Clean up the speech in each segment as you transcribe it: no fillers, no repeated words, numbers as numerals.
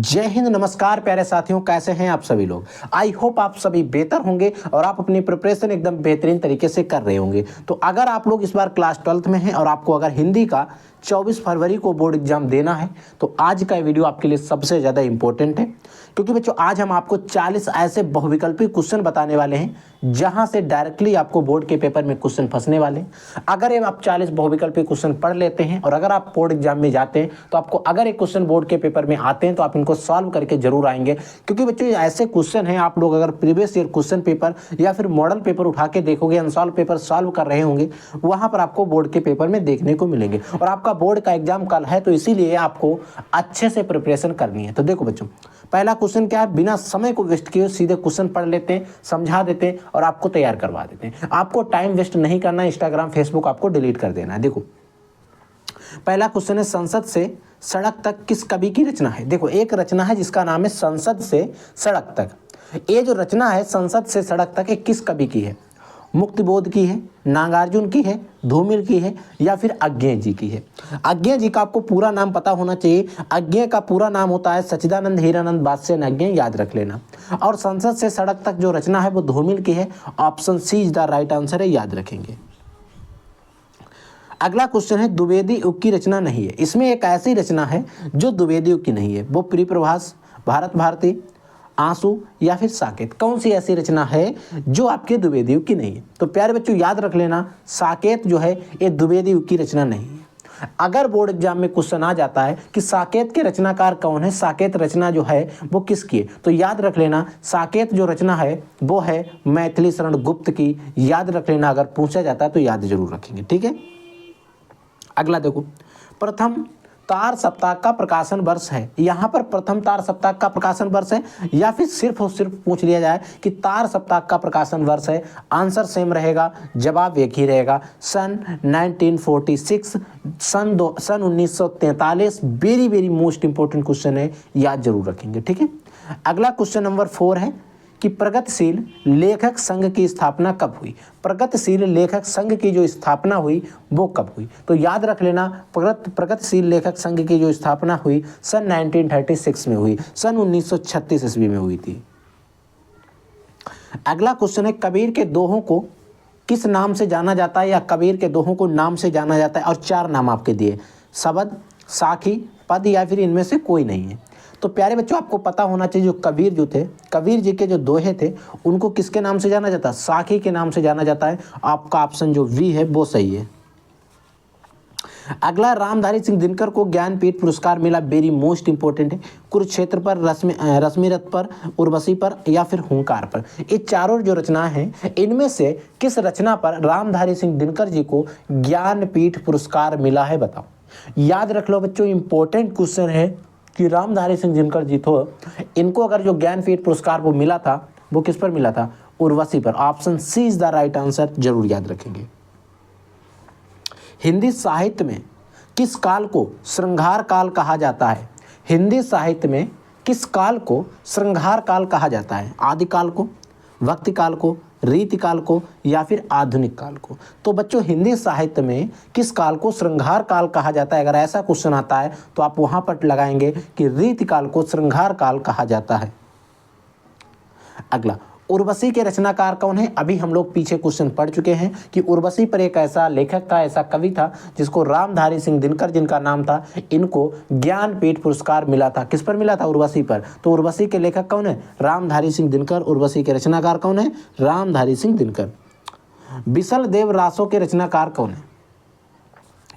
जय हिंद, नमस्कार प्यारे साथियों, कैसे हैं आप सभी लोग। आई होप आप सभी बेहतर होंगे और आप अपनी प्रिपरेशन एकदम बेहतरीन तरीके से कर रहे होंगे। तो अगर आप लोग इस बार क्लास 12th में हैं और आपको अगर हिंदी का 24 फरवरी को बोर्ड एग्जाम देना है तो आज का वीडियो आपके लिए सबसे ज़्यादा इंपॉर्टेंट है, क्योंकि बच्चों आज हम आपको 40 ऐसे बहुविकल्पी क्वेश्चन बताने वाले हैं जहां से डायरेक्टली आपको बोर्ड के पेपर में क्वेश्चन फंसने वाले हैं। अगर ये आप 40 बहुविकल्पी क्वेश्चन पढ़ लेते हैं और अगर आप बोर्ड एग्जाम में जाते हैं तो आपको अगर एक क्वेश्चन बोर्ड के पेपर में आते हैं तो आप इनको सॉल्व करके जरूर आएंगे, क्योंकि बच्चों ये ऐसे क्वेश्चन हैं, आप लोग अगर प्रीवियस ईयर क्वेश्चन पेपर या फिर मॉडल पेपर उठा के देखोगे, अनसॉल्व पेपर सॉल्व कर रहे होंगे, वहां पर आपको बोर्ड के पेपर में देखने को मिलेंगे। और आपका बोर्ड का एग्जाम कल है तो इसीलिए आपको अच्छे से प्रिपरेशन करनी है। तो देखो बच्चों, पहला क्वेश्चन क्या है, बिना समय को वेस्ट किए सीधे क्वेश्चन पढ़ लेते हैं, समझा देते हैं और आपको तैयार करवा देते हैं। आपको टाइम वेस्ट नहीं करना, इंस्टाग्राम फेसबुक आपको डिलीट कर देना है। देखो पहला क्वेश्चन है, संसद से सड़क तक किस कवि की रचना है। देखो एक रचना है जिसका नाम है संसद से सड़क तक। ये जो रचना है संसद से सड़क तक, ये किस कवि की है? मुक्तिबोध की है, नागार्जुन की है, धूमिल की है या फिर अज्ञेय जी की है। अज्ञेय जी का आपको पूरा नाम पता होना चाहिए। अज्ञेय का पूरा नाम होता है सच्चिदानंद हीरानंद बादशाह अज्ञेय, याद रख लेना। और संसद से सड़क तक जो रचना है वो धूमिल की है। Option C is the right answer है, याद रखेंगे। अगला क्वेश्चन है, द्विवेदी युग की रचना नहीं है। इसमें एक ऐसी रचना है जो द्विवेदी युग की नहीं है, वो परिप्रभास, भारत भारती, आंसू या फिर साकेत। कौन सी ऐसी रचना है जो आपके द्विवेदी युग की नहीं है? तो प्यारे बच्चों याद रख लेना, साकेत जो है ये द्विवेदी युग की रचना नहीं है। अगर बोर्ड एग्जाम में क्वेश्चन आ जाता है कि साकेत के रचनाकार कौन है, साकेत रचना जो है वो किसकी है, तो याद रख लेना साकेत जो रचना है वो है मैथिली शरण गुप्त की। याद रख लेना, अगर पूछा जाता है तो याद जरूर रखेंगे, ठीक है। अगला देखो, प्रथम तार सप्ताह का प्रकाशन वर्ष है। यहाँ पर प्रथम तार सप्ताह का प्रकाशन वर्ष है या फिर सिर्फ और सिर्फ पूछ लिया जाए कि तार सप्ताह का प्रकाशन वर्ष है, आंसर सेम रहेगा, जवाब एक ही रहेगा। सन 1946, सन 1943। Very very most important question है, याद जरूर रखेंगे, ठीक है। अगला क्वेश्चन नंबर 4 है कि प्रगतिशील लेखक संघ की स्थापना कब हुई। प्रगतिशील लेखक संघ की जो स्थापना हुई वो कब हुई? तो याद रख लेना, प्रगतिशील लेखक संघ की जो स्थापना हुई सन 1936 में हुई, सन 1936 ईस्वी में हुई थी। अगला क्वेश्चन है, कबीर के दोहों को किस नाम से जाना जाता है, या कबीर के दोहों को नाम से जाना जाता है? और 4 नाम आपके दिए, शबद, साखी, पद या फिर इनमें से कोई नहीं है। तो प्यारे बच्चों आपको पता होना चाहिए, जो कबीर जो थे, कबीर जी के जो दोहे थे उनको किसके नाम से जाना जाता है? साखी के नाम से जाना जाता है। आपका ऑप्शन जो वी है वो सही है। अगला, रामधारी सिंह दिनकर को ज्ञानपीठ पुरस्कार मिला। वेरी मोस्ट इंपॉर्टेंट है। कुरुक्षेत्र पर, रश्मि रथ पर, उर्वशी पर या फिर हुंकार पर। ये चारों जो रचना है इनमें से किस रचना पर रामधारी सिंह दिनकर जी को ज्ञानपीठ पुरस्कार मिला है, बताओ। याद रख लो बच्चों, इंपॉर्टेंट क्वेश्चन है कि रामधारी सिंह दिनकर जी तो इनको अगर जो ज्ञानपीठ पुरस्कार वो मिला था वो किस पर मिला था? उर्वशी पर। Option C is the right answer, जरूर याद रखेंगे। हिंदी साहित्य में किस काल को श्रृंगार काल कहा जाता है? हिंदी साहित्य में किस काल को श्रृंगार काल कहा जाता है? आदिकाल को, भक्ति काल को, रीति काल को या फिर आधुनिक काल को? तो बच्चों हिंदी साहित्य में किस काल को श्रृंगार काल कहा जाता है? अगर ऐसा क्वेश्चन आता है तो आप वहां पर लगाएंगे कि रीति काल को श्रृंगार काल कहा जाता है। अगला, उर्वशी के रचनाकार कौन है? अभी हम लोग पीछे क्वेश्चन पढ़ चुके हैं कि उर्वशी पर एक ऐसा लेखक था, ऐसा कवि था जिसको रामधारी सिंह दिनकर जिनका नाम था, इनको ज्ञानपीठ पुरस्कार मिला था। किस पर मिला था? उर्वशी पर। तो उर्वशी के लेखक कौन है? रामधारी सिंह दिनकर। उर्वशी के रचनाकार कौन है? रामधारी सिंह दिनकर। बिसल देव रासो के रचनाकार कौन है?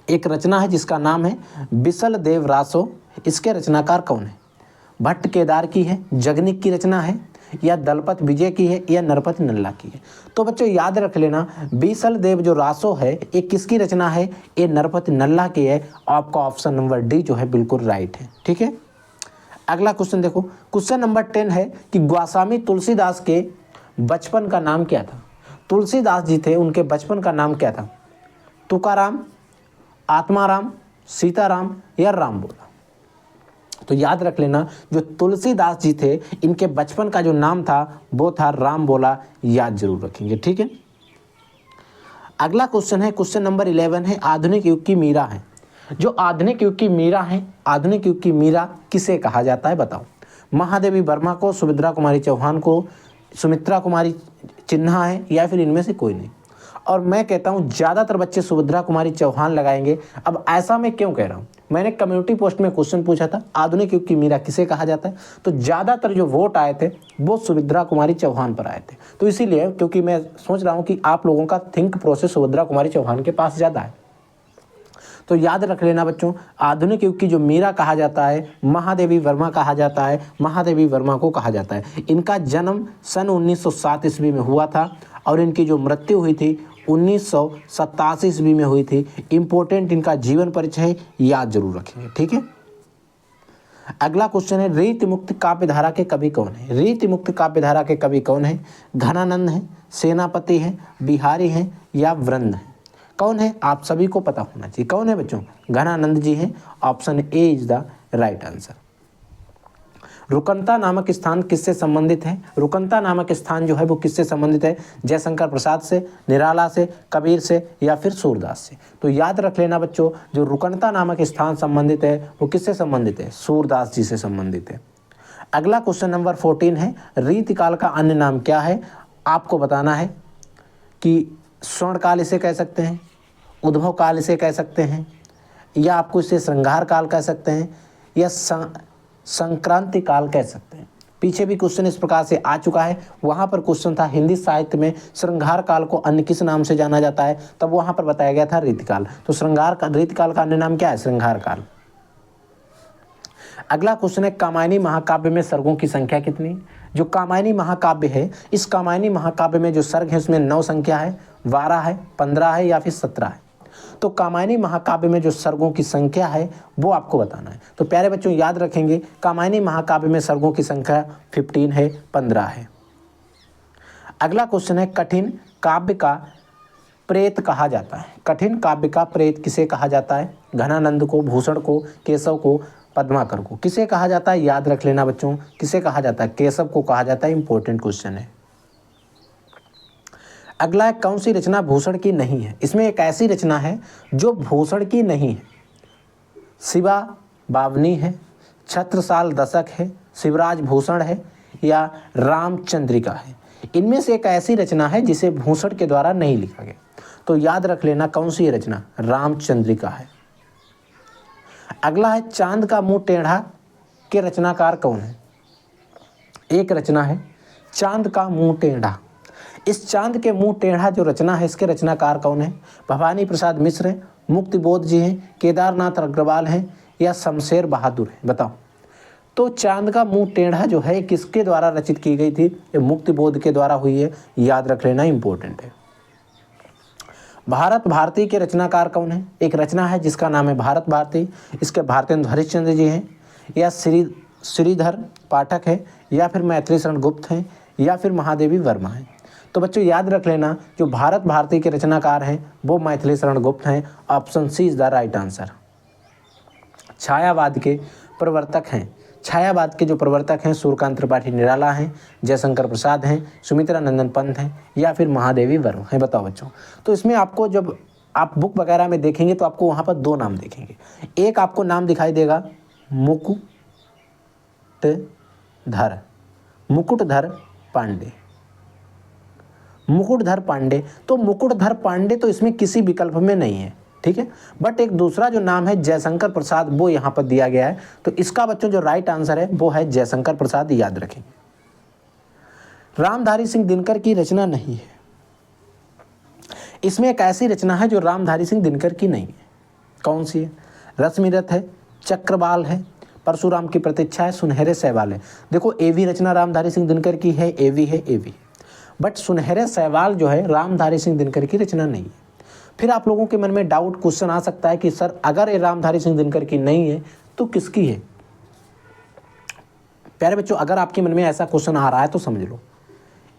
एक रचना है जिसका नाम है बिसल देव रासो, इसके रचनाकार कौन है? भट्ट केदार की है, जगनिक की रचना है या दलपत विजय की है या नरपति नल्ला की है? तो बच्चों याद रख लेना, बिसल देव जो रासो है ये किसकी रचना है? ये नरपति नल्ला की है। आपका ऑप्शन नंबर डी जो है बिल्कुल राइट है, ठीक है। अगला क्वेश्चन देखो, क्वेश्चन नंबर 10 है कि गोस्वामी तुलसीदास के बचपन का नाम क्या था? तुलसीदास जी थे, उनके बचपन का नाम क्या था? तुकाराम, आत्माराम, सीताराम या राम बोला? तो याद रख लेना, जो तुलसीदास जी थे इनके बचपन का जो नाम था वो था राम बोला, याद जरूर रखेंगे, ठीक है। अगला क्वेश्चन है, क्वेश्चन नंबर 11 है, आधुनिक युग की मीरा है। जो आधुनिक युग की मीरा है, आधुनिक युग की मीरा किसे कहा जाता है, बताओ। महादेवी वर्मा को, सुभद्रा कुमारी चौहान को, सुमित्रा कुमारी सिन्हा है, या फिर इनमें से कोई नहीं। और मैं कहता हूँ ज़्यादातर बच्चे सुभद्रा कुमारी चौहान लगाएंगे। अब ऐसा मैं क्यों कह रहा हूँ, मैंने कम्युनिटी पोस्ट में क्वेश्चन पूछा था, आधुनिक युग की मीरा किसे कहा जाता है, तो ज़्यादातर जो वोट आए थे वो सुभद्रा कुमारी चौहान पर आए थे। तो इसीलिए क्योंकि मैं सोच रहा हूँ कि आप लोगों का थिंक प्रोसेस सुभद्रा कुमारी चौहान के पास ज़्यादा है, तो याद रख लेना बच्चों, आधुनिक युग की जो मीरा कहा जाता है, महादेवी वर्मा कहा जाता है, महादेवी वर्मा को कहा जाता है। इनका जन्म सन 1907 ईस्वी में हुआ था और इनकी जो मृत्यु हुई थी 1987 ईस्वी में हुई थी। इंपॉर्टेंट इनका जीवन परिचय याद जरूर रखेंगे, ठीक है। अगला क्वेश्चन है, रीति मुक्त काव्य धारा के कवि कौन है? रीति मुक्त काव्य धारा के कवि कौन है? घनानंद है, सेनापति है, बिहारी है, या वृंद है? कौन है? आप सभी को पता होना चाहिए। कौन है बच्चों? घनानंद जी हैं। Option A is the right answer. रुकनता नामक स्थान किससे संबंधित है? रुकनता नामक स्थान जो है वो किससे संबंधित है? जयशंकर प्रसाद से, निराला से, कबीर से, या फिर सूरदास से? तो याद रख लेना बच्चों, जो रुकनता नामक स्थान संबंधित है वो किससे संबंधित है? सूरदास जी से संबंधित है। अगला क्वेश्चन नंबर 14 है, रीतिकाल का अन्य नाम क्या है? आपको बताना है कि स्वर्ण काल इसे कह सकते हैं, उद्भव काल इसे कह सकते हैं, या आपको इसे श्रृंगार काल कह सकते हैं, या संक्रांति काल कह सकते हैं। पीछे भी क्वेश्चन इस प्रकार से आ चुका है। वहाँ पर क्वेश्चन था हिंदी साहित्य में श्रृंगार काल को अन्य किस नाम से जाना जाता है, तब वहाँ पर बताया गया था रीतिकाल। तो रीतिकाल का अन्य नाम क्या है? श्रृंगार काल। अगला क्वेश्चन है, कामायनी महाकाव्य में सर्गों की संख्या कितनी? जो कामायनी महाकाव्य है, इस कामायनी महाकाव्य में जो सर्ग है उसमें 9 संख्या है, 12 है, 15 है, या फिर 17 है? तो कामायनी महाकाव्य में जो सर्गों की संख्या है वो आपको बताना है। तो प्यारे बच्चों याद रखेंगे, कामायनी महाकाव्य में सर्गों की संख्या 15 है, 15 है। अगला क्वेश्चन है, कठिन काव्य का प्रेत कहा जाता है। कठिन काव्य का प्रेत किसे कहा जाता है? घनानंद को, भूषण को, केशव को, पद्माकर को? किसे कहा जाता है? याद रख लेना बच्चों, किसे कहा जाता है? केशव को कहा जाता है। इंपॉर्टेंट क्वेश्चन है। अगला है, कौन सी रचना भूषण की नहीं है? इसमें एक ऐसी रचना है जो भूषण की नहीं है। शिवा बावनी है, छत्रसाल दशक है, शिवराज भूषण है, या रामचंद्रिका है? इनमें से एक ऐसी रचना है जिसे भूषण के द्वारा नहीं लिखा गया। तो याद रख लेना कौन सी रचना? रामचंद्रिका है। अगला है, चांद का मुंह टेढ़ा के रचनाकार कौन है? एक रचना है चांद का मुंह टेढ़ा। इस चांद के मुंह टेढ़ा जो रचना है, इसके रचनाकार कौन है? भवानी प्रसाद मिश्र हैं, मुक्तिबोध जी हैं, केदारनाथ अग्रवाल हैं, या शमशेर बहादुर हैं? बताओ। तो चांद का मुंह टेढ़ा जो है किसके द्वारा रचित की गई थी? ये मुक्तिबोध के द्वारा हुई है। याद रख लेना, इंपॉर्टेंट है। भारत भारती के रचनाकार कौन है? एक रचना है जिसका नाम है भारत भारती। इसके भारतेंद्र हरिश्चंद्र जी हैं, या श्रीधर पाठक है, या फिर मैथिली शरण गुप्त हैं, या फिर महादेवी वर्मा हैं? तो बच्चों याद रख लेना, जो भारत भारती के रचनाकार हैं वो मैथिली शरण गुप्त हैं। Option C is the right answer. छायावाद के प्रवर्तक हैं, छायावाद के जो प्रवर्तक हैं सूर्यकांत त्रिपाठी निराला हैं, जयशंकर प्रसाद हैं, सुमित्रा नंदन पंत हैं, या फिर महादेवी वर्मा हैं? बताओ बच्चों। तो इसमें आपको जब आप बुक वगैरह में देखेंगे तो आपको वहाँ पर 2 नाम देखेंगे। एक आपको नाम दिखाई देगा मुकुटधर पांडे। मुकुटधर पांडे, तो मुकुटधर पांडे तो इसमें किसी विकल्प में नहीं है, ठीक है। बट एक दूसरा जो नाम है जयशंकर प्रसाद, वो यहाँ पर दिया गया है। तो इसका बच्चों जो राइट आंसर है वो है जयशंकर प्रसाद। याद रखेंगे। रामधारी सिंह दिनकर की रचना नहीं है। इसमें एक ऐसी रचना है जो रामधारी सिंह दिनकर की नहीं है। कौन सी है? रश्मिरथ है, चक्रवाल है, परशुराम की प्रतीक्षा है, सुनहरे शैवाल है। देखो एवी रचना रामधारी सिंह दिनकर की है, एवी है, एवी। बट सुनहरे शैवाल जो है रामधारी सिंह दिनकर की रचना नहीं है। फिर आप लोगों के मन में डाउट क्वेश्चन आ सकता है कि सर अगर ये रामधारी सिंह दिनकर की नहीं है तो किसकी है? प्यारे बच्चों अगर आपके मन में ऐसा क्वेश्चन आ रहा है तो समझ लो,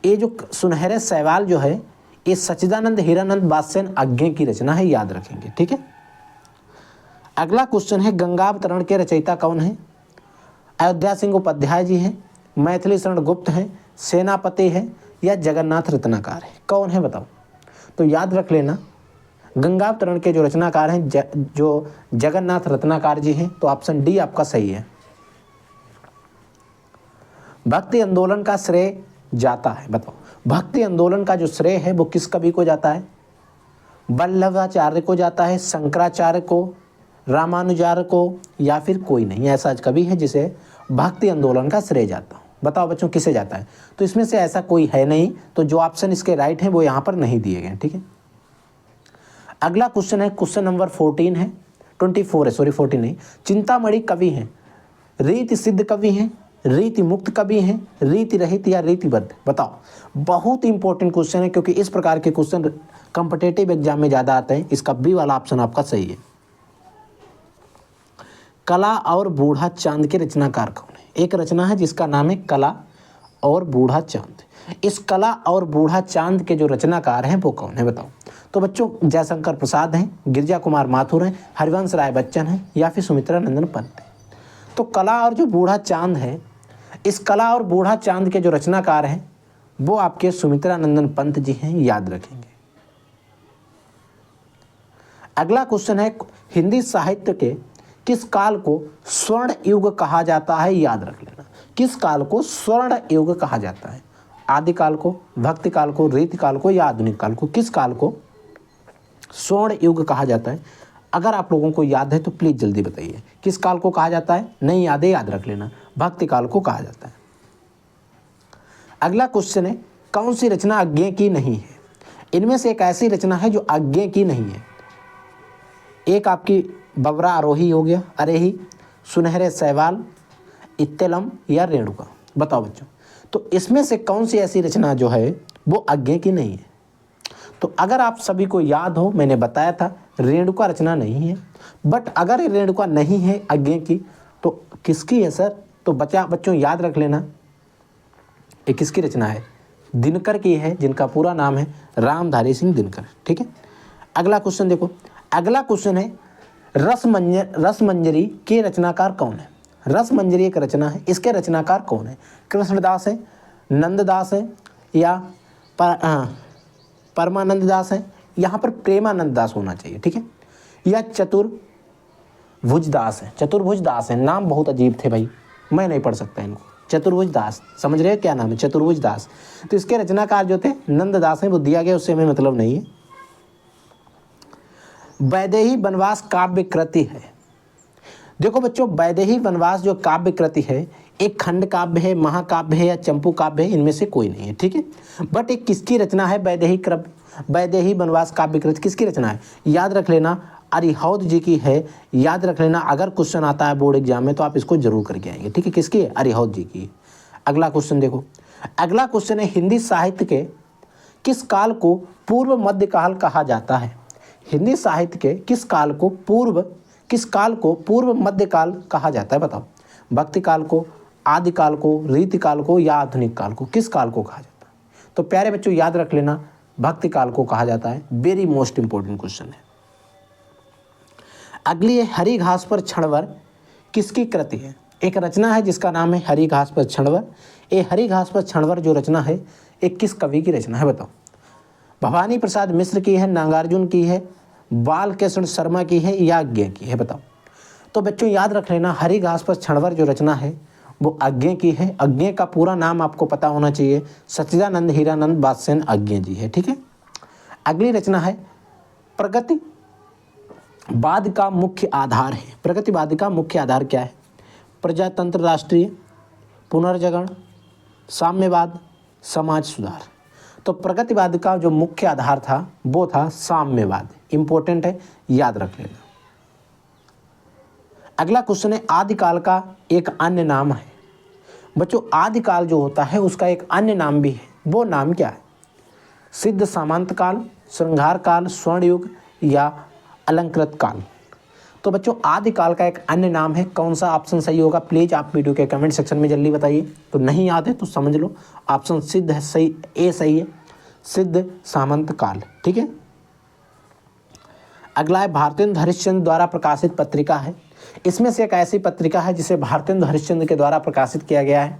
ये जो सुनहरे शैवाल जो है ये सच्चिदानंद हीरानंद बादशाह आज्ञे की रचना है। याद रखेंगे, ठीक है। अगला क्वेश्चन है, गंगावतरण के रचयिता कौन है? अयोध्या सिंह उपाध्याय जी हैं, मैथिली शरण गुप्त हैं, सेनापति हैं, या जगन्नाथ रत्नाकर है? कौन है बताओ। तो याद रख लेना, गंगावतरण के जो रचनाकार हैं जो जगन्नाथ रत्नाकर जी हैं। तो ऑप्शन डी आपका सही है। भक्ति आंदोलन का श्रेय जाता है, बताओ भक्ति आंदोलन का जो श्रेय है वो किस कवि को जाता है? वल्लभाचार्य को जाता है, शंकराचार्य को, रामानुजाचार्य को, या फिर कोई नहीं ऐसा कवि है जिसे भक्ति आंदोलन का श्रेय जाता हो? बताओ बच्चों किसे जाता है? तो इसमें से ऐसा कोई है नहीं, तो जो ऑप्शन इसके राइट हैं वो यहाँ पर नहीं दिए गए। ठीक है, अगला क्वेश्चन है, क्वेश्चन नंबर 14 है, 24 है, सॉरी 14 नहीं। चिंतामणि कवि हैं, रीति सिद्ध कवि हैं, रीति मुक्त कवि हैं, रीति रहित या रीतिबद्ध? बताओ, बहुत इंपॉर्टेंट क्वेश्चन है क्योंकि इस प्रकार के क्वेश्चन कॉम्पिटिटिव एग्जाम में ज़्यादा आते हैं। इसका बी वाला ऑप्शन आपका सही है। कला और बूढ़ा चांद के रचनाकार कौन है? एक रचना है जिसका नाम है कला और बूढ़ा चांद। इस कला और बूढ़ा चांद के जो रचनाकार हैं वो कौन है? बताओ। तो बच्चों जयशंकर प्रसाद हैं, गिरिजा कुमार माथुर हैं, हरिवंश राय बच्चन हैं, या फिर सुमित्रा नंदन पंत हैं। तो कला और जो बूढ़ा चांद है, इस कला और बूढ़ा चांद के जो रचनाकार हैं वो आपके सुमित्रा नंदन पंत जी हैं, याद रखेंगे। अगला क्वेश्चन है, हिंदी साहित्य के किस काल को स्वर्ण युग कहा जाता है? याद रख लेना, किस काल को स्वर्ण युग कहा जाता है? आदिकाल को, भक्ति काल को, रीति काल को, या आधुनिक काल को? किस काल को स्वर्ण युग कहा जाता है? अगर आप लोगों को याद है तो प्लीज जल्दी बताइए, किस काल को कहा जाता है? नहीं याद है, याद रख लेना, भक्ति काल को कहा जाता है। अगला क्वेश्चन है, कौन सी रचना अज्ञेय की नहीं है? इनमें से एक ऐसी रचना है जो अज्ञेय की नहीं है। एक आपकी बबरा आरोही हो गया, अरेही, सुनहरे सैवाल, इत्तेलम या रेणुका? बताओ बच्चों, तो इसमें से कौन सी ऐसी रचना जो है वो अज्ञेय की नहीं है? तो अगर आप सभी को याद हो, मैंने बताया था रेणुका रचना नहीं है, बट अगर ये रेणुका नहीं है अज्ञेय की तो किसकी है सर? तो बच्चों याद रख लेना, ये किसकी रचना है? दिनकर की है, जिनका पूरा नाम है रामधारी सिंह दिनकर। ठीक है, अगला क्वेश्चन देखो, अगला क्वेश्चन है, रसमंजरी के रचनाकार कौन है? रसमंजरी एक रचना है, इसके रचनाकार कौन है? कृष्णदास है, नंददास है, या परमानंद दास है? यहाँ पर प्रेमानंद दास होना चाहिए। ठीक है, या चतुर्भुज दास है? चतुर्भुज दास है, नाम बहुत अजीब थे भाई, मैं नहीं पढ़ सकता इनको। चतुर्भुज दास, समझ रहे हो क्या नाम है? चतुर्भुज दास। तो इसके रचनाकार जो थे नंददास हैं, वो दिया गया, उससे हमें मतलब नहीं है। वैदेही वनवास काव्य कृति है। देखो बच्चों, वैदेही वनवास जो काव्य कृति है, एक खंड काव्य है, महाकाव्य है, या चंपू काव्य है? इनमें से कोई नहीं है। ठीक है, बट एक किसकी रचना है? वैदेही वनवास काव्य कृति किसकी रचना है? याद रख लेना, अरिहौद जी की है, याद रख लेना। अगर क्वेश्चन आता है बोर्ड एग्जाम में तो आप इसको जरूर करके आएंगे। ठीक है, किसकी है? अरिहौद जी की। अगला क्वेश्चन देखो, अगला क्वेश्चन है, हिंदी साहित्य के किस काल को पूर्व मध्यकाल कहा जाता है? हिंदी साहित्य के किस काल को पूर्व मध्यकाल कहा जाता है? बताओ, भक्ति काल को, आदिकाल को, रीति काल को, या आधुनिक काल को? किस काल को कहा जाता है? तो प्यारे बच्चों याद रख लेना, भक्ति काल को कहा जाता है। वेरी मोस्ट इंपॉर्टेंट क्वेश्चन है। अगली है, हरी घास पर क्षणवर किसकी कृति है? एक रचना है जिसका नाम है हरी घास पर क्षणवर। ये हरी घास पर क्षणवर जो रचना है एक किस कवि की रचना है? बताओ। भवानी प्रसाद मिश्र की है, नागार्जुन की है, बालकृष्ण शर्मा की है, या अज्ञेय की है? बताओ। तो बच्चों याद रख लेना, हरी घास पर क्षणवर जो रचना है वो अज्ञेय की है। अज्ञेय का पूरा नाम आपको पता होना चाहिए, सच्चिदानंद हीरानंद बादशाह अज्ञेय जी है। ठीक है, अगली रचना है, प्रगतिवाद का मुख्य आधार है। प्रगतिवाद का मुख्य आधार क्या है? प्रजातंत्र, राष्ट्रीय, पुनर्जागरण, साम्यवाद, समाज सुधार? तो प्रगतिवाद का जो मुख्य आधार था वो था साम्यवाद। इंपॉर्टेंट है, याद रख लेना। अगला क्वेश्चन है, आदिकाल का एक अन्य नाम है। बच्चों आदिकाल जो होता है उसका एक अन्य नाम भी है, वो नाम क्या है? सिद्ध सामंत काल, श्रृंगार काल, स्वर्ण युग, या अलंकृत काल? तो बच्चों आदिकाल का एक अन्य नाम है, कौन सा ऑप्शन सही होगा? प्लीज आप वीडियो के कमेंट सेक्शन में जल्दी बताइए। तो नहीं याद है तो समझ लो ऑप्शन सिद्ध है, सही, ए सही है, सिद्ध सामंत काल। ठीक है, अगला है, भारतेंदु हरिश्चंद्र द्वारा प्रकाशित पत्रिका है। इसमें से एक ऐसी पत्रिका है जिसे भारतेंदु हरिश्चंद्र के द्वारा प्रकाशित किया गया है,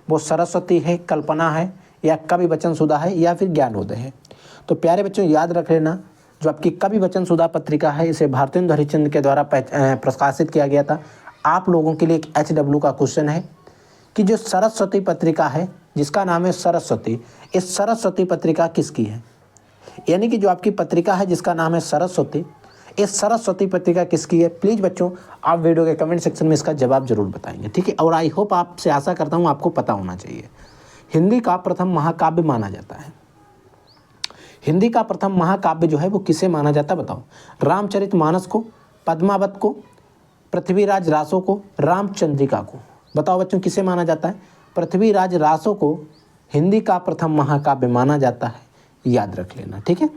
वो सरस्वती है, कल्पना है, या कवि वचन सुधा है, या फिर ज्ञानोदय है? तो प्यारे बच्चों याद रख लेना, जो आपकी कवि वचन सुधा पत्रिका है इसे भारतेंदु हरिश्चंद्र के द्वारा प्रकाशित किया गया था। आप लोगों के लिए एक HW का क्वेश्चन है कि जो सरस्वती पत्रिका है, जिसका नाम है सरस्वती, इस सरस्वती पत्रिका किसकी है? यानी कि जो आपकी पत्रिका है जिसका नाम है सरस्वती, इस सरस्वती पत्रिका किसकी है? प्लीज़ बच्चों आप वीडियो के कमेंट सेक्शन में इसका जवाब जरूर बताएंगे, ठीक है। और आई होप आपसे आशा करता हूँ आपको पता होना चाहिए। हिंदी का प्रथम महाकाव्य माना जाता है, हिंदी का प्रथम महाकाव्य जो है वो किसे माना जाता है बताओ? रामचरितमानस को, पद्मावत को, पृथ्वीराज रासो को, रामचंद्रिका को। बताओ बच्चों किसे माना जाता है? पृथ्वीराज रासो को हिंदी का प्रथम महाकाव्य माना जाता है, याद रख लेना, ठीक है।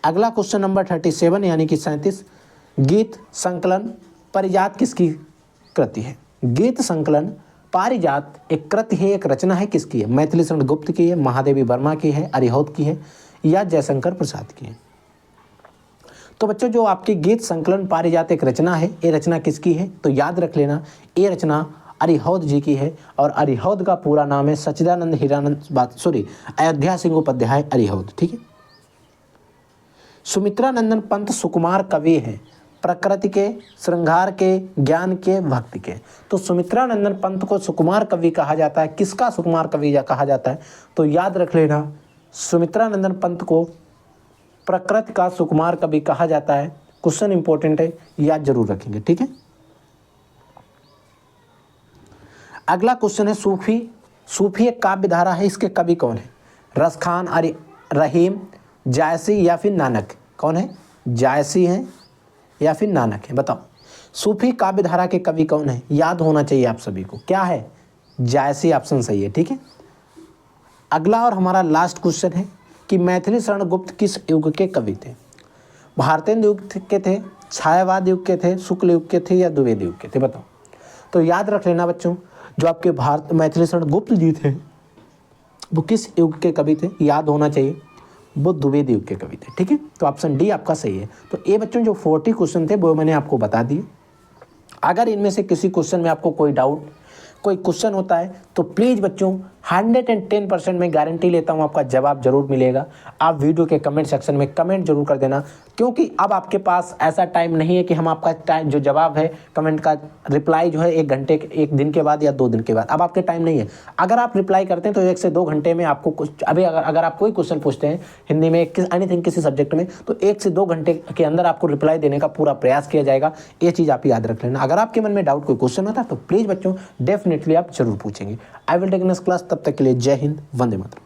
अगला क्वेश्चन नंबर 37 यानी कि 37, गीत संकलन पारिजात किसकी कृति है? गीत संकलन पारिजात एक कृति है, एक रचना है, किसकी है? मैथिली शरण गुप्त की है, महादेवी वर्मा की है, अरिहौत की है या जयशंकर प्रसाद की है? तो बच्चों जो आपकी गीत संकलन पारिजात एक रचना है, ये रचना किसकी है? तो याद रख लेना ये रचना अरिहौत जी की है, और अरिहौत का पूरा नाम है सच्चिदानंद अयोध्या सिंह उपाध्याय अरिहौत, ठीक है। सुमित्रानंदन पंत सुकुमार कवि हैं, प्रकृति के, श्रृंगार के, ज्ञान के, भक्ति के। तो सुमित्रानंदन पंत को सुकुमार कवि कहा जाता है। किसका सुकुमार कवि कहा जाता है? तो याद रख लेना सुमित्रानंदन पंत को प्रकृति का सुकुमार कवि कहा जाता है। क्वेश्चन इंपॉर्टेंट है, याद जरूर रखेंगे, ठीक है। अगला क्वेश्चन है सूफी एक काव्य धारा है, इसके कवि कौन है? रसखान, रहीम, जायसी या फिर नानक? कौन है? जायसी है या फिर नानक है? बताओ सूफी काव्य धारा के कवि कौन है? याद होना चाहिए आप सभी को, क्या है? जायसी ऑप्शन सही है, ठीक है। अगला और हमारा लास्ट क्वेश्चन है कि मैथिली शरण गुप्त किस युग के कवि थे? भारतेंदु युग के थे, छायावाद युग के थे, शुक्ल युग के थे या द्विवेद युग के थे? बताओ। तो याद रख लेना बच्चों जो आपके मैथिली शरण गुप्त जी थे वो किस युग के कवि थे? याद होना चाहिए, वो द्विवेद युग के कवि थे, ठीक है। तो ऑप्शन डी आपका सही है। तो ये बच्चों जो 40 क्वेश्चन थे वो मैंने आपको बता दिए। अगर इनमें से किसी क्वेश्चन में आपको कोई डाउट, कोई क्वेश्चन होता है तो प्लीज़ बच्चों 110% मैं गारंटी लेता हूँ आपका जवाब जरूर मिलेगा। आप वीडियो के कमेंट सेक्शन में कमेंट जरूर कर देना, क्योंकि अब आपके पास ऐसा टाइम नहीं है कि हम आपका टाइम जो जवाब है कमेंट का रिप्लाई जो है 1 घंटे, 1 दिन के बाद या 2 दिन के बाद, अब आपके टाइम नहीं है। अगर आप रिप्लाई करते हैं तो 1 से 2 घंटे में आपको कुछ, अभी अगर आप कोई क्वेश्चन पूछते हैं हिंदी में एनीथिंग किसी सब्जेक्ट में, तो 1 से 2 घंटे के अंदर आपको रिप्लाई देने का पूरा प्रयास किया जाएगा। ये चीज़ आप याद रख लेना। अगर आपके मन में डाउट कोई क्वेश्चन होता है तो प्लीज़ बच्चों डेफिनेटली आप जरूर पूछेंगे। I will take next class. तब तक के लिए जय हिंद, वंदे मातरम।